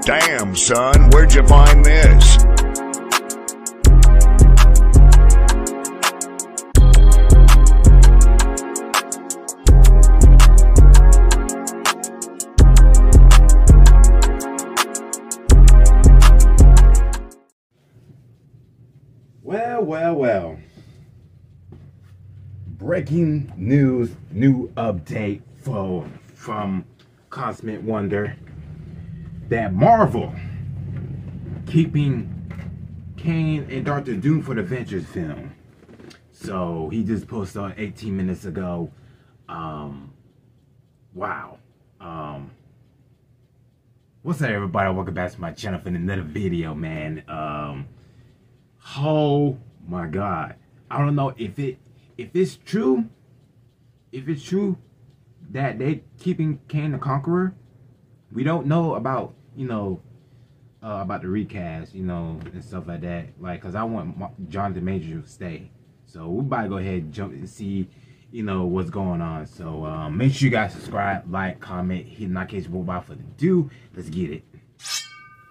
Damn, son, where'd you find this? Well. Breaking news, new update from Cosmic Wonder that Marvel keeping Kang and Dr. Doom for the Avengers film. So he just posted on 18 minutes ago. Wow. What's up, everybody? Welcome back to my channel for another video, man. Oh my God. I don't know if it's true that they keeping Kang the Conqueror. We don't know about, about the recast, and stuff like that. Like, cause I want Jonathan Majors to stay. So we about to go ahead and jump and see, what's going on. So make sure you guys subscribe, like, comment, hit the notification bell. Without further ado, let's get it.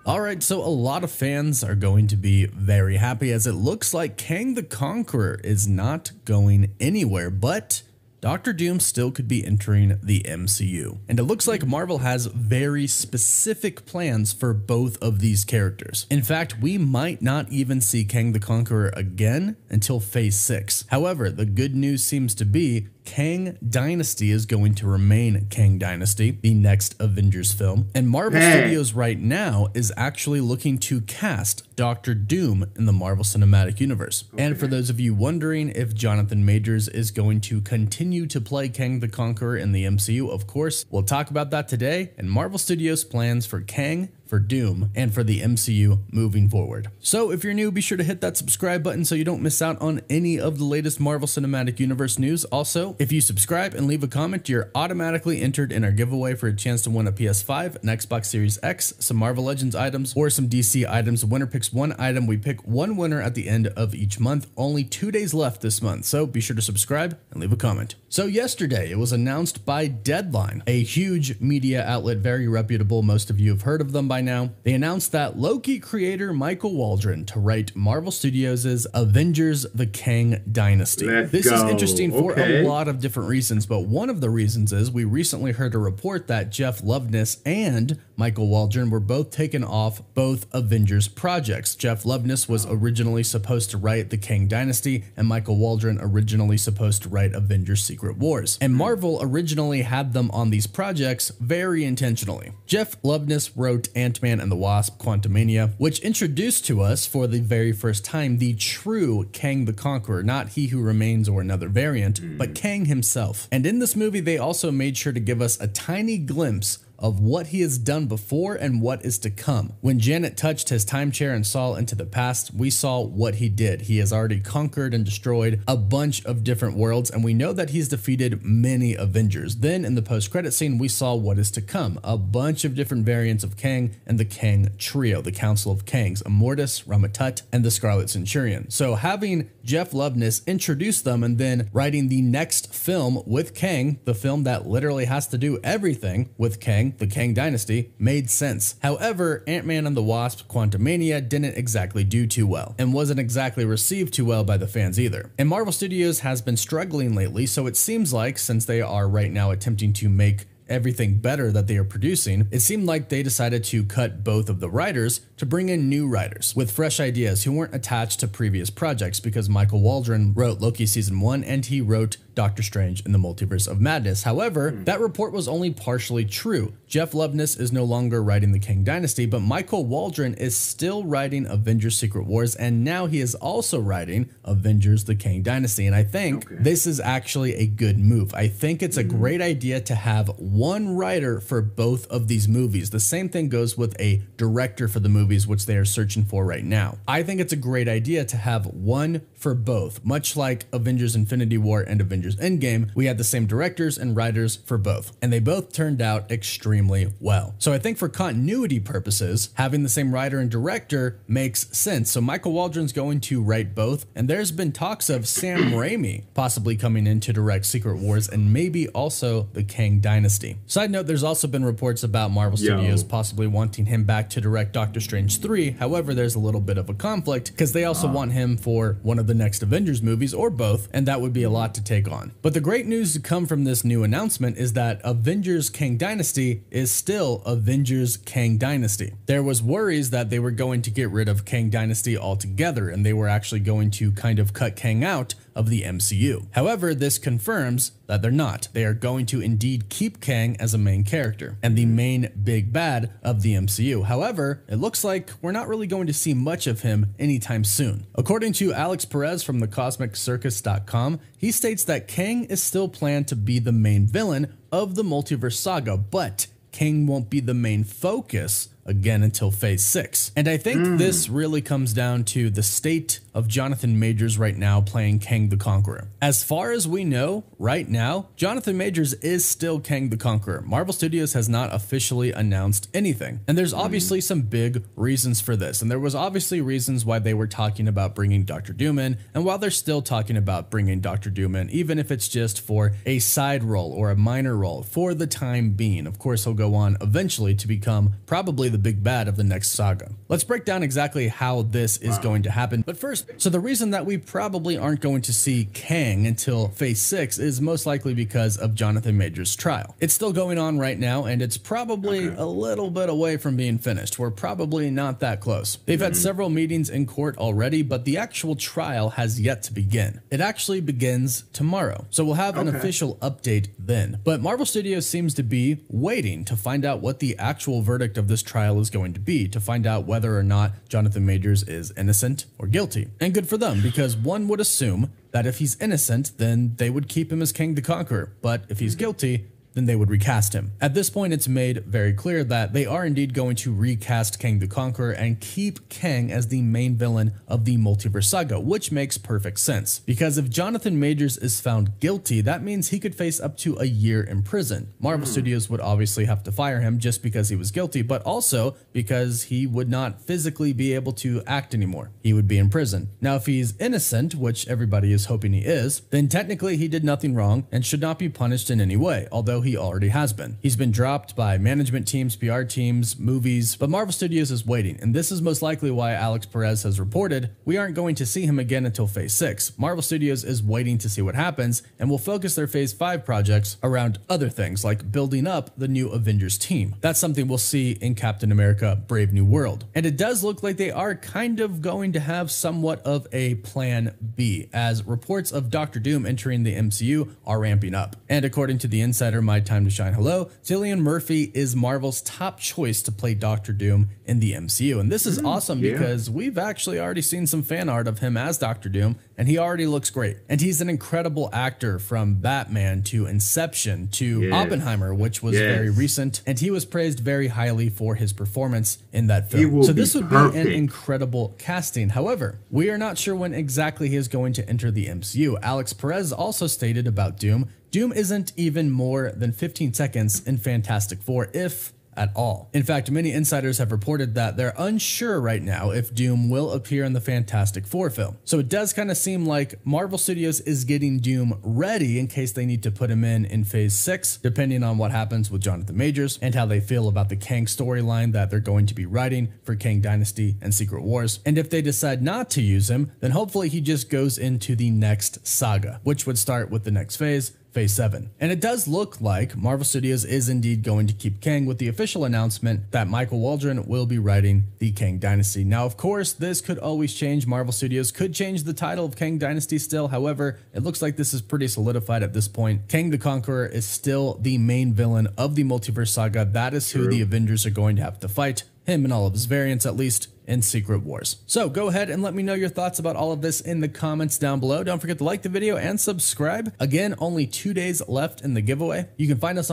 Alright, so a lot of fans are going to be very happy as it looks like Kang the Conqueror is not going anywhere, but Doctor Doom still could be entering the MCU. And it looks like Marvel has very specific plans for both of these characters. In fact, we might not even see Kang the Conqueror again until Phase 6. However, the good news seems to be Kang Dynasty is going to remain Kang Dynasty, the next Avengers film. And Marvel Studios right now is actually looking to cast Doctor Doom in the Marvel Cinematic Universe. And for those of you wondering if Jonathan Majors is going to continue to play Kang the Conqueror in the MCU, of course, we'll talk about that today and Marvel Studios' plans for Kang, for Doom, and for the MCU moving forward. So if you're new, be sure to hit that subscribe button so you don't miss out on any of the latest Marvel Cinematic Universe news. Also, if you subscribe and leave a comment, you're automatically entered in our giveaway for a chance to win a PS5, an Xbox Series X, some Marvel Legends items, or some DC items. The winner picks one item. We pick one winner at the end of each month. Only 2 days left this month, so be sure to subscribe and leave a comment. So yesterday, it was announced by Deadline, a huge media outlet, very reputable. Most of you have heard of them by now. They announced that Loki creator Michael Waldron to write Marvel Studios' Avengers: The Kang Dynasty. This is interesting for a lot of different reasons, but one of the reasons is we recently heard a report that Jeff Loveness and Michael Waldron were both taken off both Avengers projects. Jeff Loveness was originally supposed to write The Kang Dynasty, and Michael Waldron originally supposed to write Avengers: Secret Wars. And Marvel originally had them on these projects very intentionally. Jeff Loveness wrote Ant-Man and the Wasp: Quantumania, which introduced to us for the very first time the true Kang the Conqueror, not He Who Remains or another variant, but Kang himself. And in this movie, they also made sure to give us a tiny glimpse of what he has done before and what is to come. When Janet touched his time chair and saw into the past, we saw what he did. He has already conquered and destroyed a bunch of different worlds, and we know that he's defeated many Avengers. Then in the post-credit scene, we saw what is to come, a bunch of different variants of Kang and the Kang Trio, the Council of Kangs, Immortus, Ramatut, and the Scarlet Centurion. So having Jeff Loveness introduce them and then writing the next film with Kang, the film that literally has to do everything with Kang, the Kang Dynasty, made sense. However, Ant-Man and the Wasp: Quantumania didn't exactly do too well and wasn't exactly received too well by the fans either. And Marvel Studios has been struggling lately, so it seems like since they are right now attempting to make everything better that they are producing, it seemed like they decided to cut both of the writers to bring in new writers with fresh ideas who weren't attached to previous projects, because Michael Waldron wrote Loki Season 1 and he wrote Doctor Strange in the Multiverse of Madness. However, that report was only partially true. Jeff Loveness is no longer writing the Kang Dynasty, but Michael Waldron is still writing Avengers: Secret Wars, and now he is also writing Avengers: The Kang Dynasty. And I think this is actually a good move. I think it's a great idea to have one writer for both of these movies. The same thing goes with a director for the movies, which they are searching for right now. I think it's a great idea to have one for both. Much like Avengers Infinity War and Avengers Endgame, we had the same directors and writers for both, and they both turned out extremely well. So I think for continuity purposes, having the same writer and director makes sense. So Michael Waldron's going to write both, and there's been talks of Sam Raimi possibly coming in to direct Secret Wars and maybe also the Kang Dynasty. Side note, there's also been reports about Marvel Studios possibly wanting him back to direct Doctor Strange 3. However, there's a little bit of a conflict because they also want him for one of the next Avengers movies or both, and that would be a lot to take on. But the great news to come from this new announcement is that Avengers Kang Dynasty is still Avengers Kang Dynasty. There was worries that they were going to get rid of Kang Dynasty altogether, and they were actually going to kind of cut Kang out of the MCU. However, this confirms that they're not. They are going to indeed keep Kang as a main character and the main big bad of the MCU. However, it looks like we're not really going to see much of him anytime soon. According to Alex Perez from thecosmiccircus.com, he states that Kang is still planned to be the main villain of the multiverse saga, but Kang won't be the main focus again until phase 6. And I think this really comes down to the state of Jonathan Majors right now playing Kang the Conqueror. As far as we know right now, Jonathan Majors is still Kang the Conqueror. Marvel Studios has not officially announced anything. And there's obviously some big reasons for this. And there was obviously reasons why they were talking about bringing Dr. Doom in, and while they're still talking about bringing Dr. Doom in, even if it's just for a side role or a minor role for the time being. Of course, he'll go on eventually to become probably the big bad of the next saga. Let's break down exactly how this is going to happen. But first, so the reason that we probably aren't going to see Kang until phase 6 is most likely because of Jonathan Majors' trial. It's still going on right now, and it's probably a little bit away from being finished. We're probably not that close. They've had several meetings in court already, but the actual trial has yet to begin. It actually begins tomorrow, so we'll have an official update then. But Marvel Studios seems to be waiting to find out what the actual verdict of this trial is going to be, to find out whether or not Jonathan Majors is innocent or guilty. And good for them, because one would assume that if he's innocent, then they would keep him as Kang the Conqueror. But if he's guilty, then they would recast him. At this point, it's made very clear that they are indeed going to recast Kang the Conqueror and keep Kang as the main villain of the multiverse saga, which makes perfect sense. Because if Jonathan Majors is found guilty, that means he could face up to a year in prison. Marvel Studios would obviously have to fire him just because he was guilty, but also because he would not physically be able to act anymore. He would be in prison. Now, if he's innocent, which everybody is hoping he is, then technically he did nothing wrong and should not be punished in any way, although he already has been. He's been dropped by management teams, PR teams, movies, but Marvel Studios is waiting, and this is most likely why Alex Perez has reported we aren't going to see him again until phase 6. Marvel Studios is waiting to see what happens and will focus their phase 5 projects around other things like building up the new Avengers team. That's something we'll see in Captain America Brave New World. And it does look like they are kind of going to have somewhat of a plan B, as reports of Dr. Doom entering the MCU are ramping up. And according to the insider My Time to Shine Hello, Cillian Murphy is Marvel's top choice to play Dr. Doom in the MCU. And this is awesome because we've actually already seen some fan art of him as Dr. Doom, and he already looks great. And he's an incredible actor, from Batman to Inception to Oppenheimer, which was very recent, and he was praised very highly for his performance in that film. So this would be an incredible casting. However, we are not sure when exactly he is going to enter the MCU. Alex Perez also stated about Doom isn't even more than 15 seconds in Fantastic Four, if at all. In fact, many insiders have reported that they're unsure right now if Doom will appear in the Fantastic Four film. So it does kind of seem like Marvel Studios is getting Doom ready in case they need to put him in phase 6, depending on what happens with Jonathan Majors and how they feel about the Kang storyline that they're going to be writing for Kang Dynasty and Secret Wars. And if they decide not to use him, then hopefully he just goes into the next saga, which would start with the next phase 7. And it does look like Marvel Studios is indeed going to keep Kang, with the official announcement that Michael Waldron will be writing the Kang Dynasty. Now, of course, this could always change. Marvel Studios could change the title of Kang Dynasty still. However, it looks like this is pretty solidified at this point. Kang the Conqueror is still the main villain of the multiverse saga. That is who the Avengers are going to have to fight. Him and all of his variants, at least, in Secret Wars. So go ahead and let me know your thoughts about all of this in the comments down below. Don't forget to like the video and subscribe. Again, only 2 days left in the giveaway. You can find us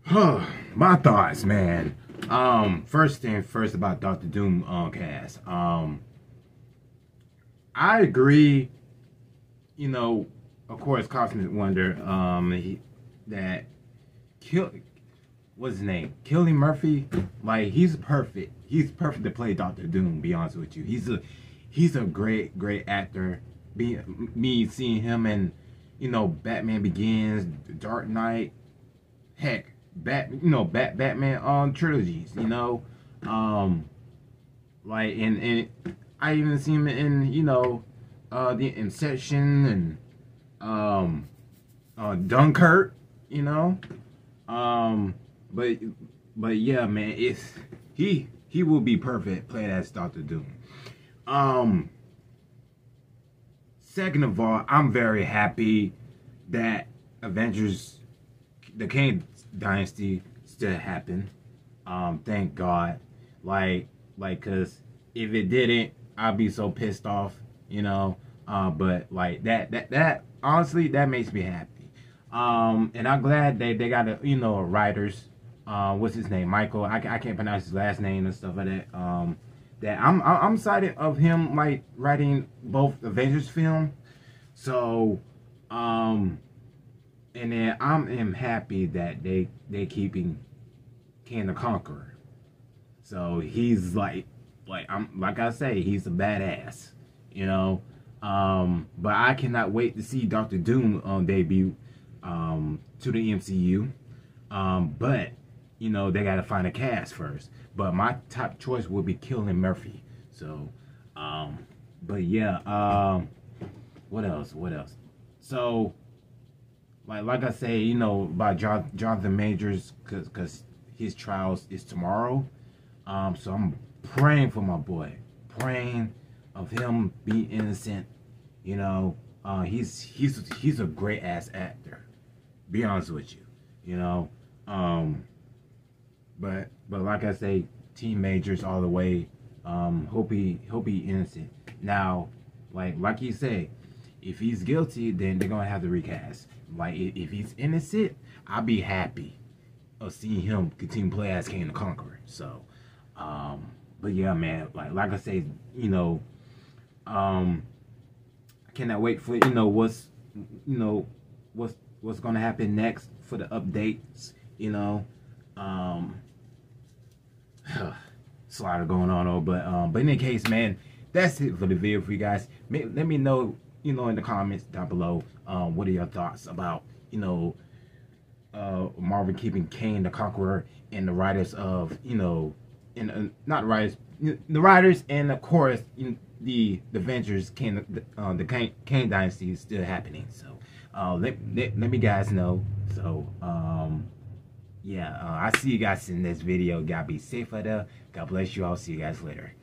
on... My thoughts, man. First thing first about Dr. Doom cast. I I agree. Of course, Cosmic Wonder. That kill. What's his name? Cillian Murphy. Like, he's perfect. He's perfect to play Doctor Doom. Be honest with you, he's a great actor. Me seeing him in, Batman Begins, Dark Knight, heck, Batman trilogies. Like, and I even see him in the Inception and Dunkirk. But yeah, man, he will be perfect playing as Doctor Doom. Second of all, I'm very happy that Avengers, the Kang Dynasty, still happened. Thank God. Like, cause if it didn't, I'd be so pissed off, but like that honestly, that makes me happy. And I'm glad they got writers. What's his name? Michael. I can't pronounce his last name and stuff like that. That I'm excited of him like writing both Avengers film. So, and then I'm happy that they keeping Kang the Conqueror. So he's like I say, he's a badass, But I cannot wait to see Doctor Doom debut to the MCU. But they gotta find a cast first. But my top choice would be Cillian Murphy. So, but yeah, what else? So, like I say, about Jonathan Majors, cause his trials is tomorrow. So I'm praying for my boy, praying of him being innocent. He's a great ass actor. Be honest with you, But like I say, Team Majors all the way. Hope he innocent. Now, like you say, if he's guilty, then they're gonna have to recast. Like, if he's innocent, I'll be happy of seeing him continue to play as Kang the Conqueror. So, but yeah, man, like I say, I cannot wait for what's gonna happen next for the updates. It's a lot of going on, but in any case, man, that's it for the video for you guys. Let me know, in the comments down below, what are your thoughts about, Marvel keeping Kang the Conqueror and the writers of, not writers, the writers, and of course, the Avengers, the Kang Dynasty is still happening. So, let me guys know. So, yeah, I see you guys in this video. Gotta be safe out there. God bless you all. See you guys later.